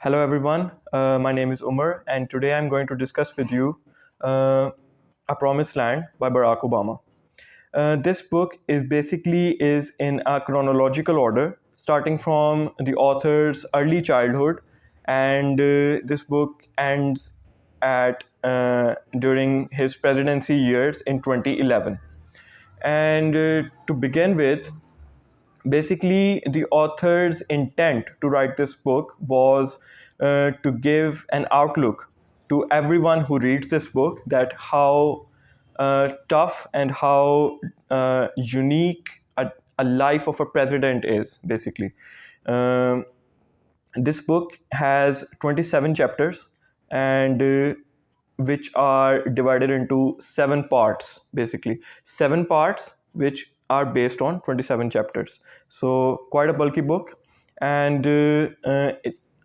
Hello everyone, my name is Umer and today I'm going to discuss with you uh, A Promised Land by Barack Obama. This book is in a chronological order starting from the author's early childhood, and this book ends at during his presidency years in 2011. And to begin with, basically the author's intent to write this book was to give an outlook to everyone who reads this book that how tough and how unique a life of a president is basically. um, this book has 27 chapters, and which are divided into 7 parts, basically 7 parts which are based on 27 chapters, so quite a bulky book. And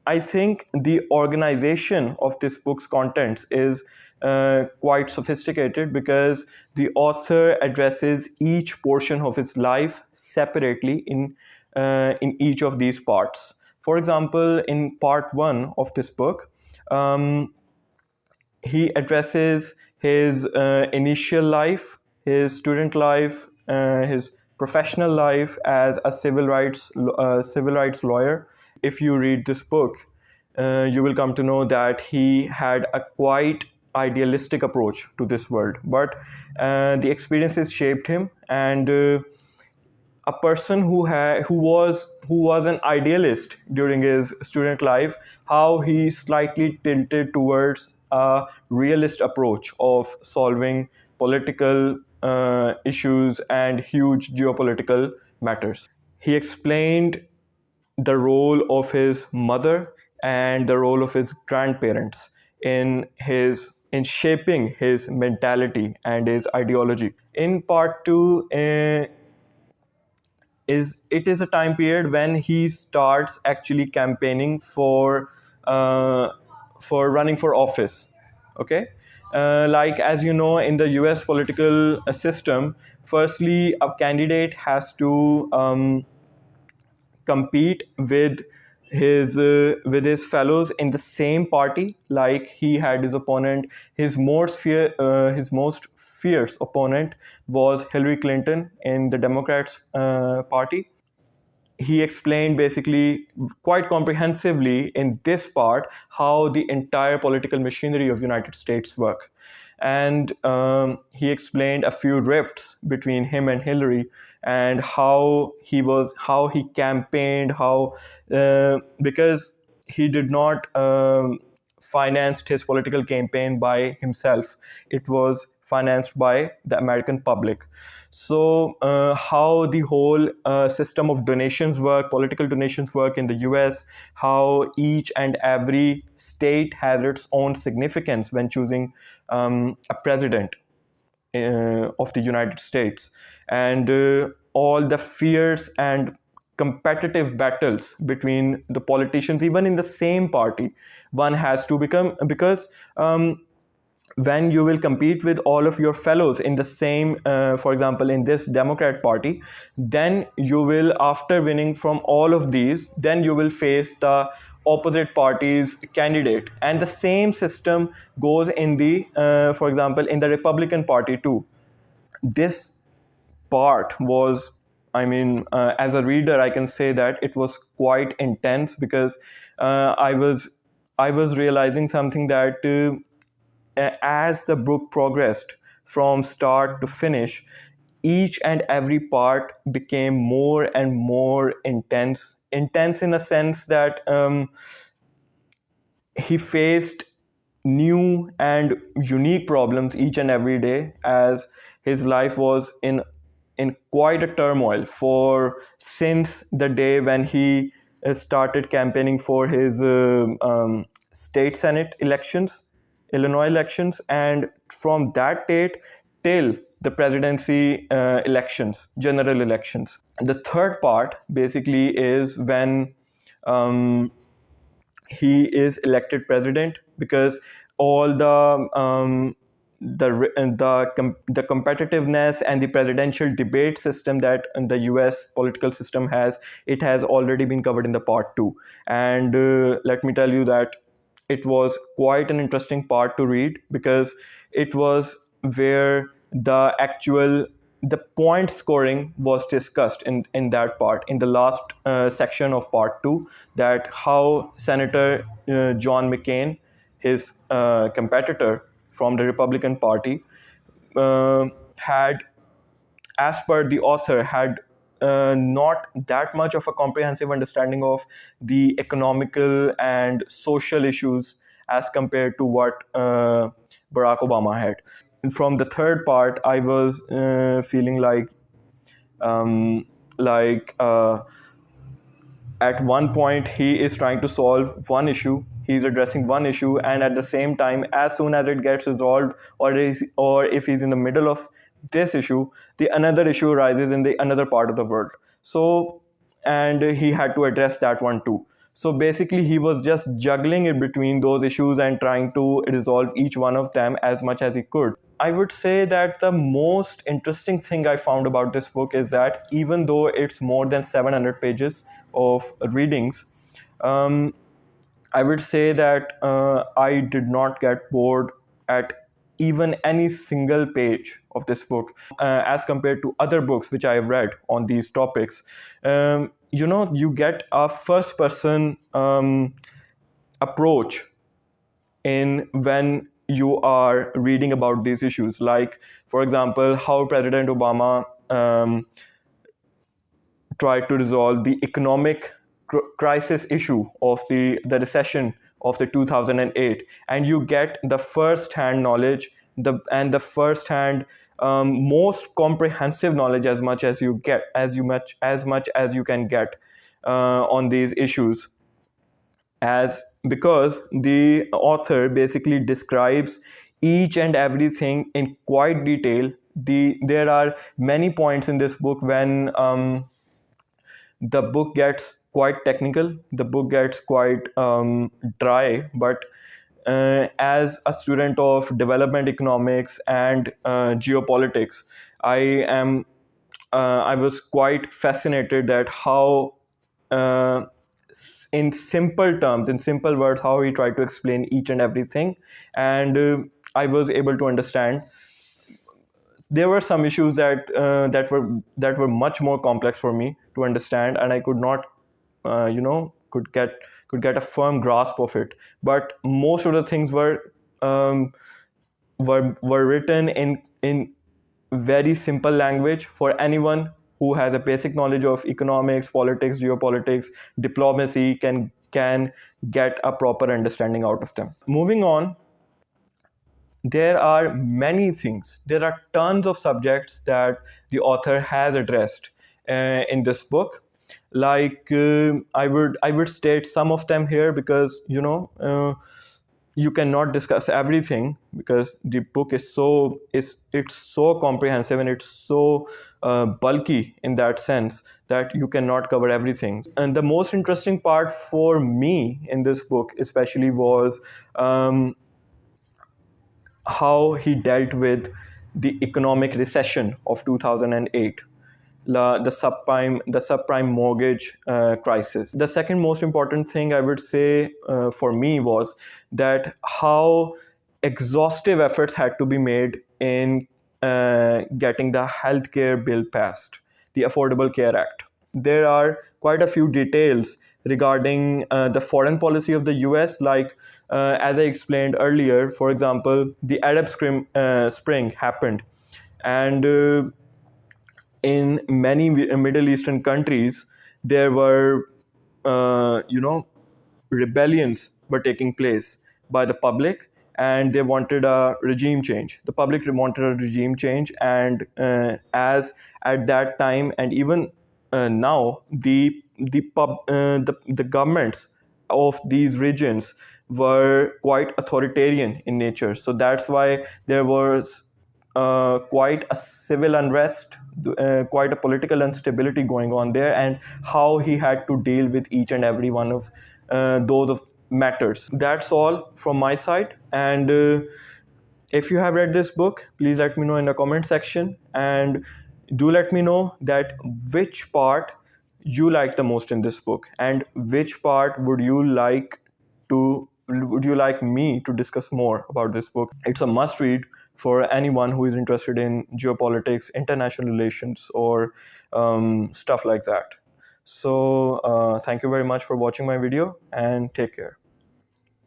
I think the organization of this book's contents is quite sophisticated because the author addresses each portion of his life separately in each of these parts. For example, in part one of this book, he addresses his initial life, his student life, his professional life as a civil rights lawyer. If you read this book, you will come to know that he had a quite idealistic approach to this world, but the experiences shaped him, and a person who was an idealist during his student life, how he slightly tilted towards a realist approach of solving political issues and huge geopolitical matters. He explained the role of his mother and the role of his grandparents in shaping his mentality and his ideology. In part two, it is a time period when he starts actually campaigning uh, for running for office. Okay, like as you know, in the U.S. political system, firstly a candidate has to compete with his fellows in the same party. Like he had his opponent, his most fierce opponent was Hillary Clinton in the Democrats party. He explained basically quite comprehensively in this part how the entire political machinery of United States work. And he explained a few rifts between him and Hillary, and how he campaigned, how because he did not financed his political campaign by himself. It was financed by the American public. So, how the whole system of donations work, political donations work in the US, how each and every state has its own significance when choosing a president of the United States, and all the fierce and competitive battles between the politicians, even in the same party. One has to become, because when you will compete with all of your fellows in the same, for example, in this Democrat party, then you will, after winning from all of these, then you will face the opposite party's candidate. And the same system goes in the, for example, in the Republican Party too. This part was, I mean, as a reader, I can say that it was quite intense because I was realizing something that as the book progressed from start to finish, each and every part became more and more intense. Intense in a sense that he faced new and unique problems each and every day, as his life was in quite a turmoil for since the day when he started campaigning for his state senate elections, Illinois elections, and from that date till the presidency elections, general elections. The third part basically is when he is elected president, because all the the competitiveness and the presidential debate system that the U.S. political system has, it has already been covered in the part two. And let me tell you that it was quite an interesting part to read, because it was where the point scoring was discussed in that part, in the last section of part two, that how Senator John McCain, his competitor from the Republican Party, had, as per the author, had not that much of a comprehensive understanding of the economical and social issues as compared to what Barack Obama had. From the third part, I was feeling um, like at one point he is trying to solve one issue, he's addressing one issue, and at the same time, as soon as it gets resolved, or if he's in the middle of this issue, the another issue arises in the another part of the world. So, and he had to address that one too. So basically he was just juggling it between those issues and trying to resolve each one of them as much as he could. I would say that the most interesting thing I found about this book is that even though it's more than 700 pages of readings, um, I would say that I did not get bored at even any single page of this book, as compared to other books which I have read on these topics. You get a first person approach in when you are reading about these issues, like for example how President Obama tried to resolve the economic crisis issue of the recession of the 2008, and you get the first hand knowledge, the first hand most comprehensive knowledge, as much as you get, as much as you can get on these issues, as because the author basically describes each and everything in quite detail. There are many points in this book when the book gets quite technical, the book gets quite dry, but as a student of development economics and geopolitics, I am I was quite fascinated that how uh, in simple terms, in simple words, how he tried to explain each and everything, and I was able to understand. There were some issues that were much more complex for me to understand, and I could not, could get a firm grasp of it. But most of the things um, were written in very simple language for anyone who has a basic knowledge of economics, politics, geopolitics, diplomacy, can get a proper understanding out of them. Moving on, there are many things. There are tons of subjects that the author has addressed in this book. Like I would state some of them here, because you cannot discuss everything, because the book it's so comprehensive, and it's so bulky in that sense, that you cannot cover everything. And the most interesting part for me in this book especially was how he dealt with the economic recession of 2008, the subprime mortgage crisis. The second most important thing I would say for me was that how exhaustive efforts had to be made in getting the healthcare bill passed, the Affordable Care Act. There are quite a few details regarding the foreign policy of the US, like as I explained earlier. For example, the Arab Spring happened, and in many Middle Eastern countries, there were, rebellions were taking place by the public, and they wanted a regime change. The public wanted a regime change, and as at that time, and even now, the governments of these regions were quite authoritarian in nature. So that's why there was quite a civil unrest, quite a political instability going on there, and how he had to deal with each and every one of those of matters. That's all from my side, and If you have read this book, please let me know in the comment section, and do let me know that which part you like the most in this book, and which part would you like me to discuss more about this book. It's a must read for anyone who is interested in geopolitics, international relations, or stuff like that. So thank you very much for watching my video, and take care.